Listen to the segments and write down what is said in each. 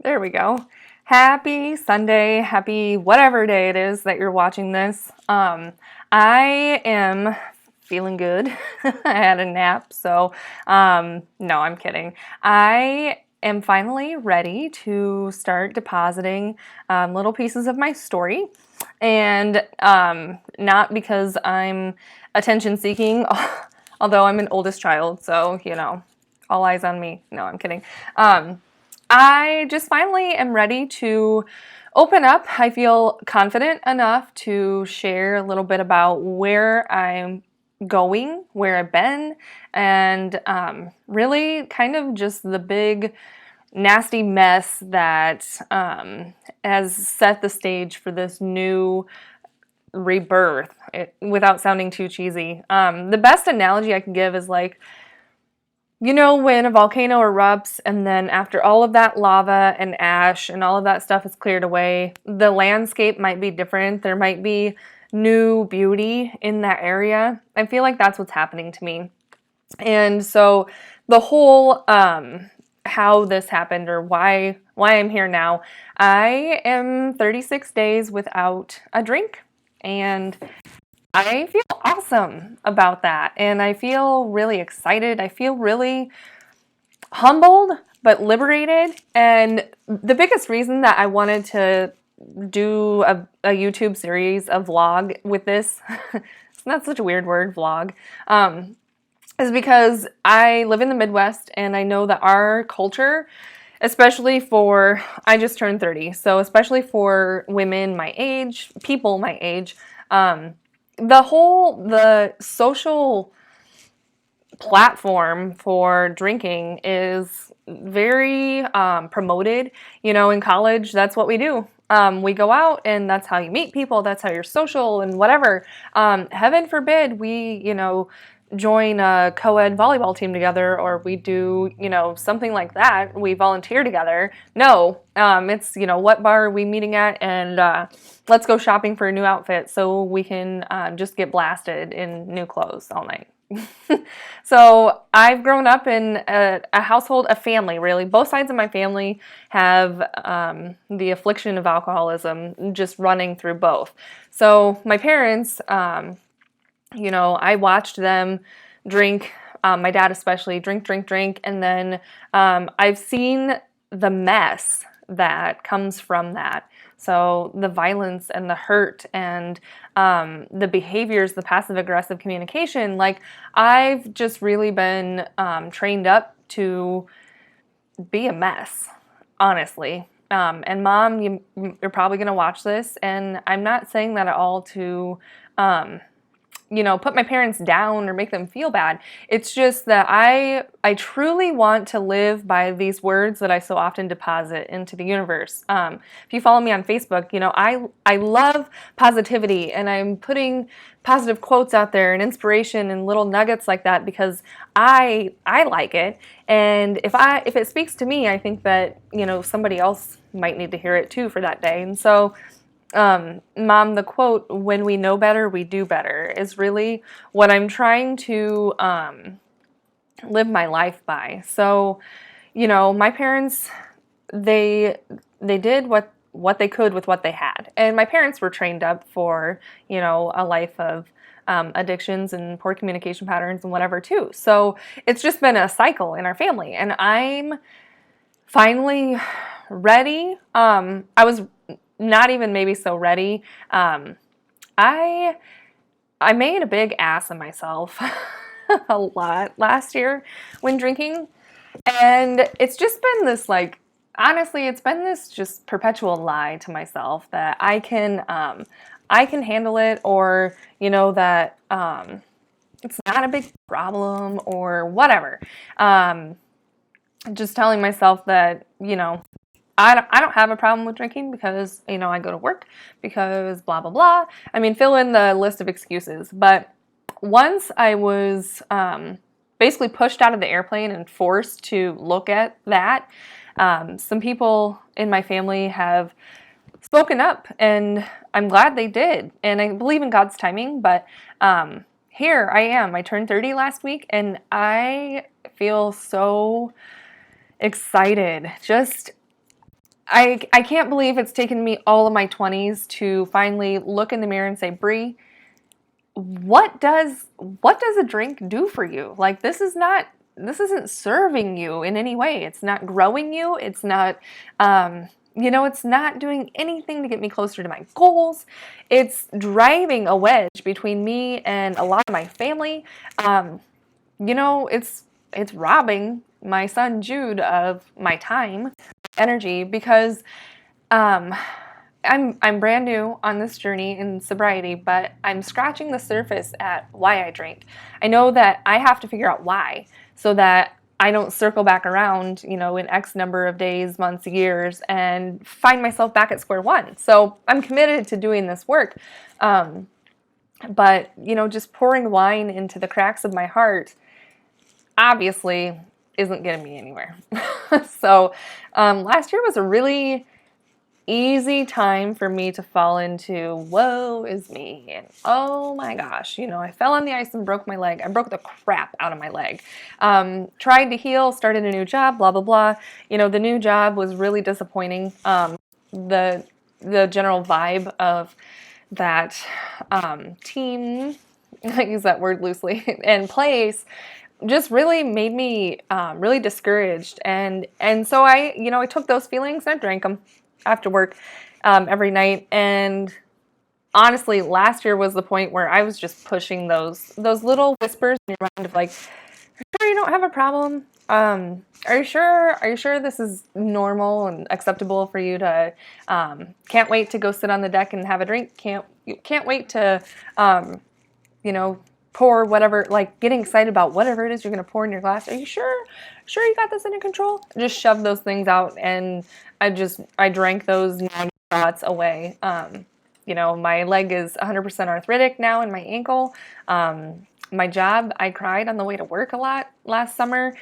There we go. Happy Sunday, happy whatever day it is that you're watching this. I am feeling good. I had a nap, so no, I'm kidding. I am finally ready to start depositing little pieces of my story, and not because I'm attention seeking, although I'm an oldest child, so all eyes on me. No, I'm kidding. Um, I just finally am ready to open up. I feel confident enough to share a little bit about where I'm going, where I've been, and really kind of just the big nasty mess that has set the stage for this new rebirth, without sounding too cheesy. The best analogy I can give is like, when a volcano erupts and then after all of that lava and ash and all of that stuff is cleared away, the landscape might be different. There might be new beauty in that area. I feel like that's what's happening to me. And so the whole how this happened or why I'm here now, I am 36 days without a drink, and I feel awesome about that, and I feel really excited. I feel really humbled but liberated. And the biggest reason that I wanted to do a YouTube series, a vlog with this, it's not such a weird word, vlog, is because I live in the Midwest and I know that our culture, especially for, I just turned 30, so especially for women my age, people my age, the social platform for drinking is very promoted. In college, that's what we do. We go out and that's how you meet people, that's how you're social and whatever. Heaven forbid we, join a co-ed volleyball team together, or we do, something like that. We volunteer together. No, it's, what bar are we meeting at, and let's go shopping for a new outfit so we can just get blasted in new clothes all night. So I've grown up in a household, a family, really. Both sides of my family have the affliction of alcoholism just running through both. So my parents, I watched them drink, my dad especially, drink, and then I've seen the mess that comes from that. So the violence and the hurt and the behaviors, the passive aggressive communication, like I've just really been trained up to be a mess, honestly. And Mom, you're probably going to watch this, and I'm not saying that at all to put my parents down or make them feel bad. It's just that I truly want to live by these words that I so often deposit into the universe. If you follow me on Facebook, I love positivity, and I'm putting positive quotes out there and inspiration and little nuggets like that because I like it. And if it speaks to me, I think that, somebody else might need to hear it too for that day. And so Mom, the quote, "When we know better, we do better," is really what I'm trying to live my life by. So, my parents, they did what they could with what they had. And my parents were trained up for, a life of addictions and poor communication patterns and whatever too. So it's just been a cycle in our family. And I'm finally ready. I was not even maybe so ready. I made a big ass of myself a lot last year when drinking, and it's just been this honestly, it's been this just perpetual lie to myself that I can handle it, or that it's not a big problem or whatever. Just telling myself that I don't have a problem with drinking because, I go to work, because blah, blah, blah. I mean, fill in the list of excuses. But once I was basically pushed out of the airplane and forced to look at that, some people in my family have spoken up, and I'm glad they did. And I believe in God's timing, but here I am. I turned 30 last week, and I feel so excited. Just I can't believe it's taken me all of my 20s to finally look in the mirror and say, Bree, what does a drink do for you? Like, this isn't serving you in any way. It's not growing you. It's not it's not doing anything to get me closer to my goals. It's driving a wedge between me and a lot of my family. It's robbing my son Jude of my time, energy, because um, I'm brand new on this journey in sobriety, but I'm scratching the surface at why I drink. I know that I have to figure out why so that I don't circle back around, in X number of days, months, years, and find myself back at square one. So I'm committed to doing this work. But, just pouring wine into the cracks of my heart obviously isn't getting me anywhere. So last year was a really easy time for me to fall into woe is me and oh my gosh, I fell on the ice and broke my leg. I broke the crap out of my leg. Tried to heal, started a new job, blah blah blah. The new job was really disappointing. The general vibe of that team, I use that word loosely, and place just really made me really discouraged, and so I took those feelings and I drank them after work every night. And honestly, last year was the point where I was just pushing those little whispers in your mind of like, sure you don't have a problem? Are you sure this is normal and acceptable for you to can't wait to go sit on the deck and have a drink? Can't wait to pour whatever, like getting excited about whatever it is you're going to pour in your glass. Are you sure you got this under control? Just shove those things out, and I drank those thoughts away. My leg is 100% arthritic now in my ankle. My job, I cried on the way to work a lot last summer.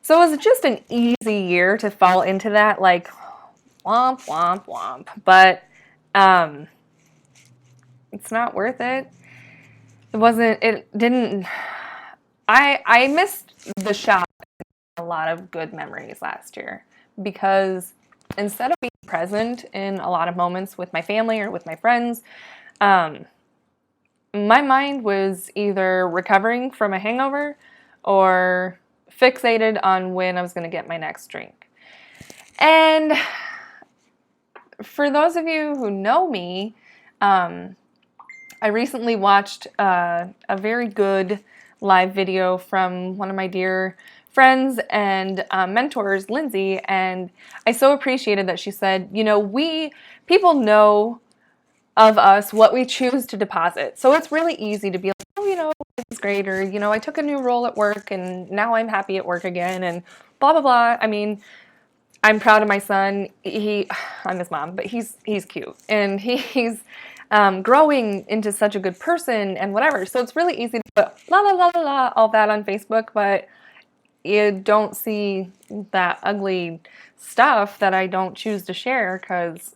So it was just an easy year to fall into that, like, womp, womp, womp. But it's not worth it. I missed the shop a lot of good memories last year because instead of being present in a lot of moments with my family or with my friends, my mind was either recovering from a hangover or fixated on when I was going to get my next drink. And for those of you who know me, I recently watched a very good live video from one of my dear friends and mentors, Lindsay, and I so appreciated that she said, people know of us what we choose to deposit. So it's really easy to be like, oh, this is great, or, I took a new role at work and now I'm happy at work again, and blah, blah, blah. I mean, I'm proud of my son. I'm his mom, but he's cute, and he's growing into such a good person and whatever. So it's really easy to put la la la la la all that on Facebook, but you don't see that ugly stuff that I don't choose to share because,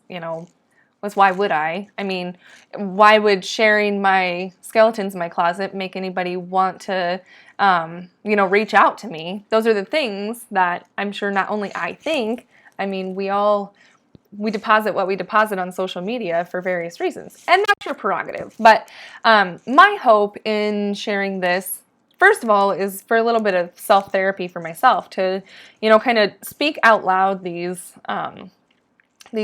why would I? I mean, why would sharing my skeletons in my closet make anybody want to, reach out to me? Those are the things that I'm sure not only I think, I mean, we deposit what we deposit on social media for various reasons, and that's your prerogative. But my hope in sharing this, first of all, is for a little bit of self-therapy for myself to, kind of speak out loud these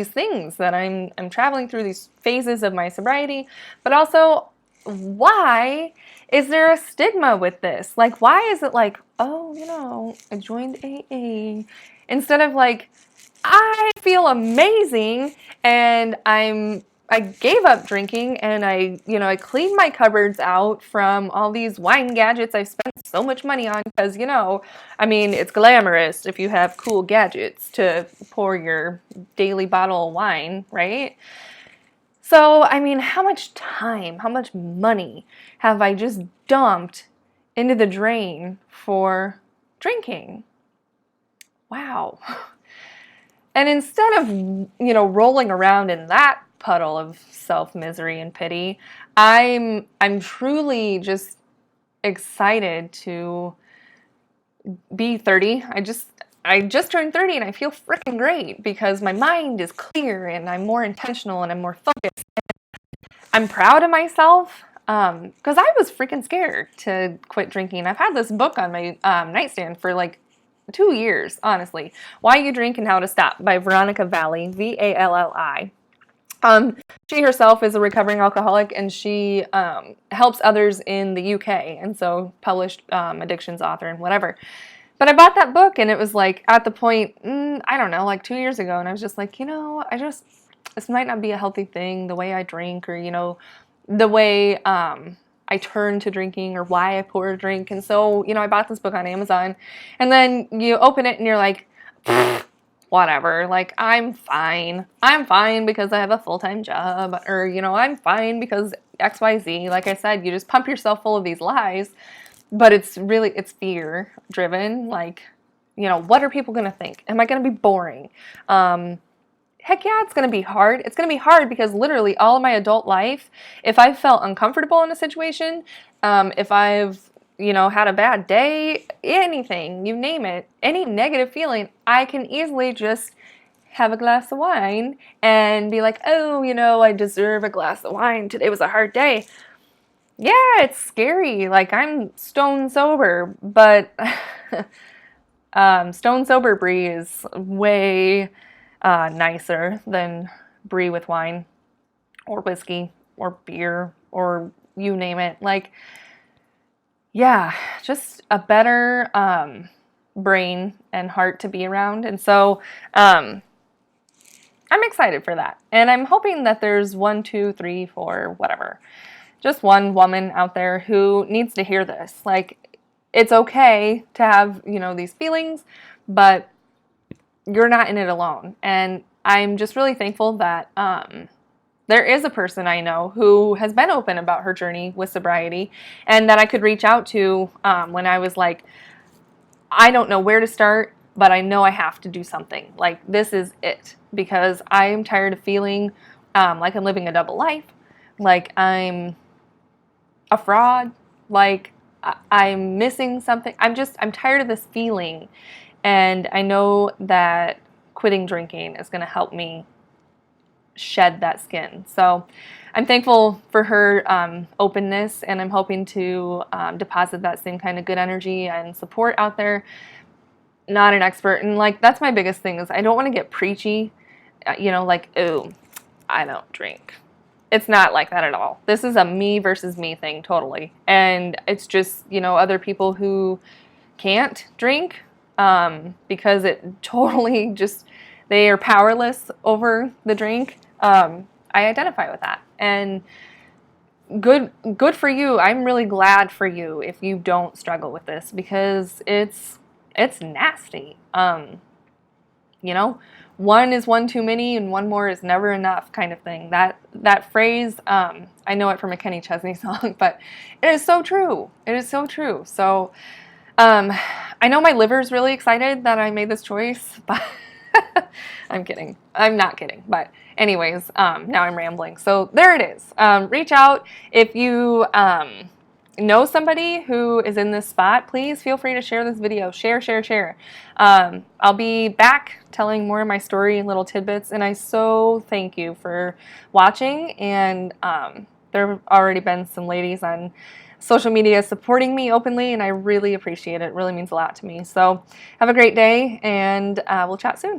things that I'm traveling through, these phases of my sobriety, but also why is there a stigma with this? Like, why is it like, oh, I joined AA, instead of like, I feel amazing and I gave up drinking and I cleaned my cupboards out from all these wine gadgets I've spent so much money on because, it's glamorous if you have cool gadgets to pour your daily bottle of wine, right? So, how much time, how much money have I just dumped into the drain for drinking? Wow. And instead of, rolling around in that puddle of self-misery and pity, I'm truly just excited to be 30. I just turned 30 and I feel freaking great because my mind is clear and I'm more intentional and I'm more focused. I'm proud of myself because I was freaking scared to quit drinking. I've had this book on my nightstand for like 2 years, honestly. Why You Drink and How to Stop by Veronica Valli, Valli. She herself is a recovering alcoholic, and she helps others in the UK, and so published addictions author and whatever. But I bought that book, and it was like at the point, I don't know, like 2 years ago, and I was just like, this might not be a healthy thing, the way I drink, or, the way I turn to drinking, or why I pour a drink. And so, I bought this book on Amazon, and then you open it and you're like, whatever, like, I'm fine. I'm fine because I have a full-time job, or, I'm fine because XYZ. Like I said, you just pump yourself full of these lies, but it's fear driven. Like, what are people going to think? Am I going to be boring? Heck yeah, it's going to be hard. It's going to be hard because literally all of my adult life, if I felt uncomfortable in a situation, if I've, had a bad day, anything, you name it, any negative feeling, I can easily just have a glass of wine and be like, oh, I deserve a glass of wine. Today was a hard day. Yeah, it's scary. Like, I'm stone sober, but stone sober brie is way nicer than brie with wine or whiskey or beer or you name it. Like, yeah, just a better brain and heart to be around. And so I'm excited for that. And I'm hoping that there's 1, 2, 3, 4, whatever, just one woman out there who needs to hear this. Like, it's okay to have, these feelings, but you're not in it alone. And I'm just really thankful that there is a person I know who has been open about her journey with sobriety, and that I could reach out to when I was like, I don't know where to start, but I know I have to do something. Like, this is it, because I am tired of feeling like I'm living a double life, like I'm a fraud, like I'm missing something. I'm tired of this feeling. And I know that quitting drinking is going to help me shed that skin. So I'm thankful for her openness, and I'm hoping to deposit that same kind of good energy and support out there. Not an expert. And like, that's my biggest thing, is I don't want to get preachy, like, oh, I don't drink. It's not like that at all. This is a me versus me thing, totally. And it's just, other people who can't drink because it totally just, they are powerless over the drink. I identify with that. And good for you. I'm really glad for you if you don't struggle with this, because it's nasty. One is one too many and one more is never enough, kind of thing. That phrase, I know it from a Kenny Chesney song, but it is so true. It is so true. So I know my liver's really excited that I made this choice, but I'm kidding. I'm not kidding. But anyways, now I'm rambling. So there it is. Reach out if you know somebody who is in this spot. Please feel free to share this video. Share. I'll be back telling more of my story and little tidbits, and I so thank you for watching. And there have already been some ladies on social media supporting me openly, and I really appreciate it. It really means a lot to me. So have a great day, and we'll chat soon.